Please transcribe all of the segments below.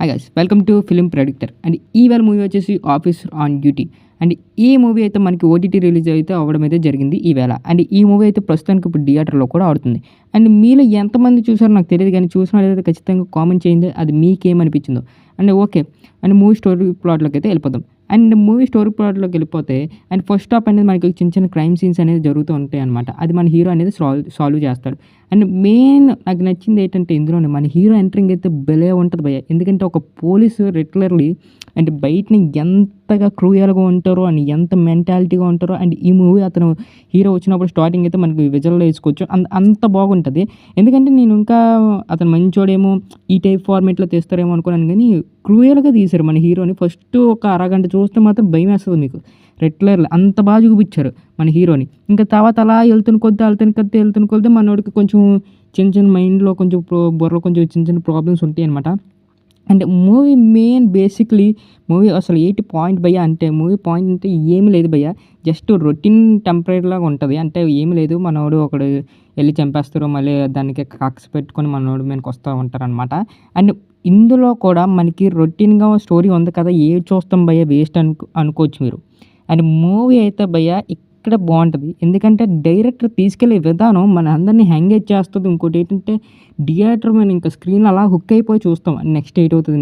Hi guys, welcome to film predictor. And ఈవేళ movie వచ్చేసి officer on duty. And ఈ movie అయితే మనకి ఓటీటీ రిలీజ్ అయితే అవ్వడం అయితే జరిగింది ఈవేళ. అండ్ ఈ మూవీ అయితే ప్రస్తుతానికి ఇప్పుడు థియేటర్లో కూడా ఆడుతుంది. అండ్ మీలో ఎంతమంది చూసారో నాకు తెలియదు, కానీ చూసిన వాళ్ళైతే ఖచ్చితంగా కామెంట్ చేయండి అది మీకేమనిపించిందో. And okay, and movie story ప్లాట్లోకి అయితే వెళ్ళిపోదాం. అండ్ మూవీ స్టోరీ ప్లాట్లోకి వెళ్ళిపోతే అండ్ ఫస్ట్ హాఫ్ అనేది మనకి చిన్న చిన్న క్రైమ్ సీన్స్ అనేది జరుగుతూ ఉంటాయి అనమాట. అది మన హీరో అనేది సాల్వ్ చేస్తాడు. అండ్ మెయిన్ నాకు నచ్చింది ఏంటంటే ఇందులోనే మన హీరో ఎంట్రింగ్ అయితే భలే ఉంటుంది భయ్య. ఎందుకంటే ఒక పోలీసు రెగ్యులర్లీ అండ్ బయటని ఎంతగా క్రూయల్గా ఉంటారో అండ్ ఎంత మెంటాలిటీగా ఉంటారో. అండ్ ఈ మూవీ అతను హీరో వచ్చినప్పుడు స్టార్టింగ్ అయితే మనకి విజువల్లో వేసుకోవచ్చు, అంత బాగుంటుంది. ఎందుకంటే నేను ఇంకా అతను మంచోడేమో ఈ టైప్ ఫార్మేట్లో తీస్తారేమో అనుకున్నాను, కానీ క్రూయల్గా తీశారు మన హీరోని. ఫస్ట్ ఒక అరగంట చూస్తే మాత్రం భయం వేస్తుంది మీకు. రెగ్యులర్లీ అంత బాగా చూపించారు మన హీరోని. ఇంకా తర్వాత అలా వెళ్తున్న కొద్దీ మనోడికి కొంచెం చిన్న మైండ్లో కొంచెం బుర్రలో కొంచెం చిన్న ప్రాబ్లమ్స్ ఉంటాయి అనమాట. And movie main basically movie అసలు ఏంటి పాయింట్ భయ్య అంటే, మూవీ పాయింట్ అంటే ఏమి లేదు భయ్య, జస్ట్ రొటీన్ టెంపరీ లాగా ఉంటుంది. అంటే ఏమి లేదు, మనోడు ఒకడు వెళ్ళి చంపేస్తారు, మళ్ళీ దానికి కక్స్ పెట్టుకొని మనోడు మీదకి వస్తూ ఉంటారు అనమాట. అండ్ ఇందులో కూడా మనకి రొటీన్గా స్టోరీ ఉంది కదా, ఏది చూస్తాం భయ్య వేస్ట్ అనుకోవచ్చు మీరు. అండ్ మూవీ అయితే భయ్య ఇక్కడ బాగుంటుంది. ఎందుకంటే డైరెక్టర్ తీసుకెళ్లే విధానం మన అందరినీ ఎంగేజ్ చేస్తుంది. ఇంకోటి ఏంటంటే థియేటర్ మీద ఇంకా స్క్రీన్లో అలా హుక్ అయిపోయి చూస్తాం. నెక్స్ట్ ఎయిట్ అవుతుంది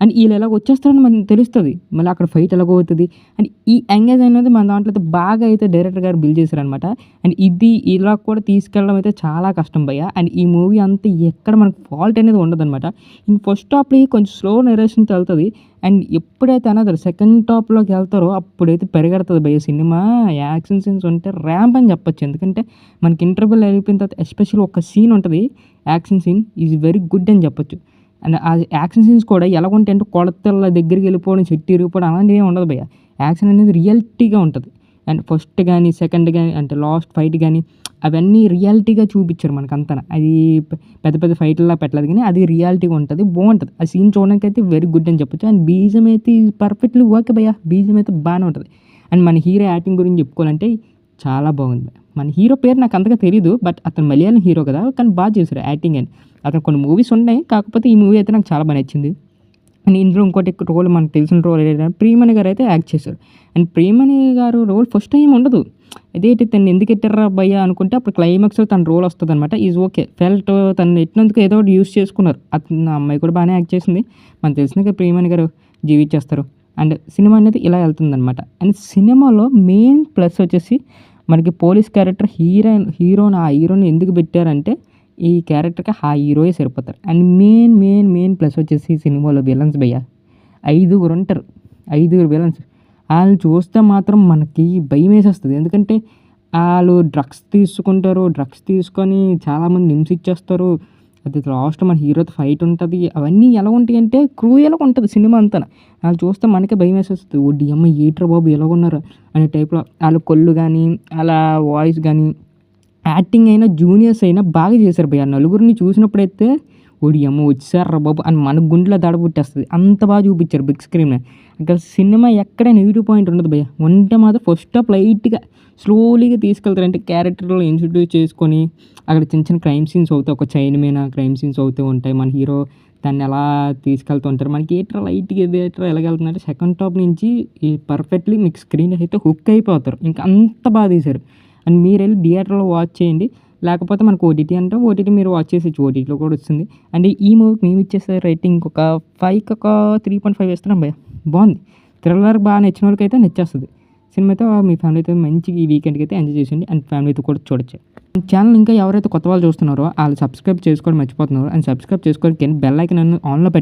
అండ్ వీళ్ళు ఎలాగ వచ్చేస్తారని మనకు తెలుస్తుంది. మళ్ళీ అక్కడ ఫైట్ ఎలాగో అవుతుంది. అండ్ ఈ ఎంగేజ్ అనేది మన దాంట్లో అయితే బాగా అయితే డైరెక్టర్ గారు బిల్డ్ చేశారనమాట. అండ్ ఇది ఇలా కూడా తీసుకెళ్ళడం అయితే చాలా కష్టం భయ్య. అండ్ ఈ మూవీ అంతా ఎక్కడ మనకు ఫాల్ట్ అనేది ఉండదు అనమాట. ఇంక ఫస్ట్ హాఫ్లో కొంచెం స్లో నెరేషన్తో వెళ్తుంది. అండ్ ఎప్పుడైతే అనదర్ సెకండ్ టాప్లోకి వెళ్తారో అప్పుడైతే పెరిగెడుతుంది భయ్య సినిమా. యాక్షన్ సీన్స్ ఉంటే ర్యాంప్ అని చెప్పొచ్చు. ఎందుకంటే మనకి ఇంటర్వెల్ అయిపోయిన తర్వాత ఎస్పెషల్లీ ఒక సీన్ ఉంటుంది, action scene is very good అని చెప్పొచ్చు. అండ్ ఆ యాక్షన్ సీన్స్ కూడా ఎలా ఉంటాయి అంటే కొలతల దగ్గరికి వెళ్ళిపోవడం, చెట్టు ఇరిగిపోవడం అలాంటివి ఏమి ఉండదు భయ్య. యాక్షన్ అనేది రియాలిటీగా ఉంటుంది. అండ్ ఫస్ట్ కానీ సెకండ్ కానీ అంటే లాస్ట్ ఫైట్ కానీ అవన్నీ రియాలిటీగా చూపించారు మనకంతా. అది పెద్ద ఫైట్లా పెట్టలేదు, కానీ అది రియాలిటీగా ఉంటుంది, బాగుంటుంది. ఆ సీన్ చూడడానికి అయితే వెరీ గుడ్ అని చెప్పొచ్చు. అండ్ బీజం అయితే పర్ఫెక్ట్లీ ఓకే భయ్య, బీజం అయితే బాగానే ఉంటుంది. అండ్ మన హీరో యాక్టింగ్ గురించి చెప్పుకోవాలంటే చాలా బాగుంది. మన హీరో పేరు నాకు అంతగా తెలీదు, బట్ అతను మలయాళం హీరో కదా, కానీ బాగా చేశారు యాక్టింగ్. అని అతను కొన్ని మూవీస్ ఉన్నాయి, కాకపోతే ఈ మూవీ అయితే నాకు చాలా బాగా నచ్చింది. అండ్ ఇందులో ఇంకోటి రోల్ మనకు తెలిసిన రోల్ ఏంటంటే ప్రియమణి గారు అయితే యాక్ట్ చేశారు. అండ్ ప్రియమణి గారు రోల్ ఫస్ట్ టైం ఉండదు, అదేంటి తను ఎందుకు ఎట్టారా భయ్య అనుకుంటే అప్పుడు క్లైమాక్స్లో తన రోల్ వస్తుంది అనమాట. ఈజ్ ఓకే ఫెల్ట్ తను ఎట్టినందుకు ఏదో ఒకటి యూస్ చేసుకున్నారు. అతను అమ్మాయి కూడా బాగానే యాక్ట్ చేసింది. మనకు తెలిసిన ప్రియమణి గారు జీవించేస్తారు. అండ్ సినిమా అనేది ఇలా వెళ్తుందనమాట. అండ్ సినిమాలో మెయిన్ ప్లస్ వచ్చేసి మనకి పోలీస్ క్యారెక్టర్ హీరోని ఎందుకు పెట్టారంటే ఈ క్యారెక్టర్కి ఆ హీరోయే సరిపోతారు. అండ్ మెయిన్ ప్లస్ వచ్చేసి సినిమాలో విలన్స్ భయ్య 5 ఉంటారు, 5 విలన్స్. వాళ్ళు చూస్తే మాత్రం మనకి భయం వేసేస్తుంది. ఎందుకంటే వాళ్ళు డ్రగ్స్ తీసుకొని చాలామంది హింసించేస్తారు. అది లాస్ట్ మన హీరోతో ఫైట్ ఉంటుంది. అవన్నీ ఎలా ఉంటాయి అంటే క్రూయల్గా ఉంటుంది సినిమా అంతా. వాళ్ళు చూస్తే మనకే భయం వేసేస్తుంది. ఓడి అమ్మ ఏట్రా బాబు ఎలాగున్నారు అనే టైప్లో. వాళ్ళ కొళ్ళు కానీ అలా వాయిస్ కానీ యాక్టింగ్ అయినా జూనియర్స్ అయినా బాగా చేశారు భయ్య. నలుగురిని చూసినప్పుడైతే ఓడి అమ్మ వచ్చారా బాబు అని మన గుండెలో దడబుట్టేస్తుంది, అంత బాగా చూపించారు బిగ్ స్క్రీన్. ఇంకా సినిమా ఎక్కడ నెగిటివ్ పాయింట్ ఉండదు భయ్య. ఉంటే మాత్రం ఫస్ట్ హాఫ్ లైట్గా స్లోలీగా తీసుకెళ్తారు. అంటే క్యారెక్టర్లో ఇంట్రడ్యూస్ చేసుకొని అక్కడ చిన్న క్రైమ్ సీన్స్ అవుతాయి, ఒక చైన్ మీద క్రైమ్ సీన్స్ అవుతూ ఉంటాయి. మన హీరో దాన్ని ఎలా తీసుకెళ్తూ ఉంటారు. మనకి లైట్గా ఎలాగెళ్తుందంటే సెకండ్ టాప్ నుంచి పర్ఫెక్ట్లీ మీకు స్క్రీన్ అయితే హుక్ అయిపోతారు. ఇంకా అంత బాగా తీశారు. అండ్ మీరు వెళ్ళి థియేటర్లో వాచ్ చేయండి, లేకపోతే మనకు ఓటీటీ అంటే ఓటీటీ మీరు వాచ్ చేసేచ్చు, ఓటీటీలో కూడా వస్తుంది. అండ్ ఈ మూవీకి మేము ఇచ్చేసే రేటింగ్ ఒక 5కి ఒక 3.5 వేస్తున్నాం భయ్య. బాగుంది, థ్రిల్లర్ బాగా నచ్చిన వాళ్ళకి అయితే నచ్చేస్తుంది. సినిమాతో మీ ఫ్యామిలీతో మంచి ఈ వీకెండ్కి అయితే ఎంజాయ్ చేయండి. అండ్ ఫ్యామిలీతో కూడా చూడొచ్చు. ఛానల్ ఇంకా ఎవరైతే కొత్త వాళ్ళు చూస్తున్నారో వాళ్ళు సబ్స్క్రైబ్ చేసుకోవడం మర్చిపోతున్నారు. అండ్ సబ్స్క్రైబ్ చేసుకోవడానికి బెల్ ఐకాన్ ఆన్లో పెట్టుకోండి.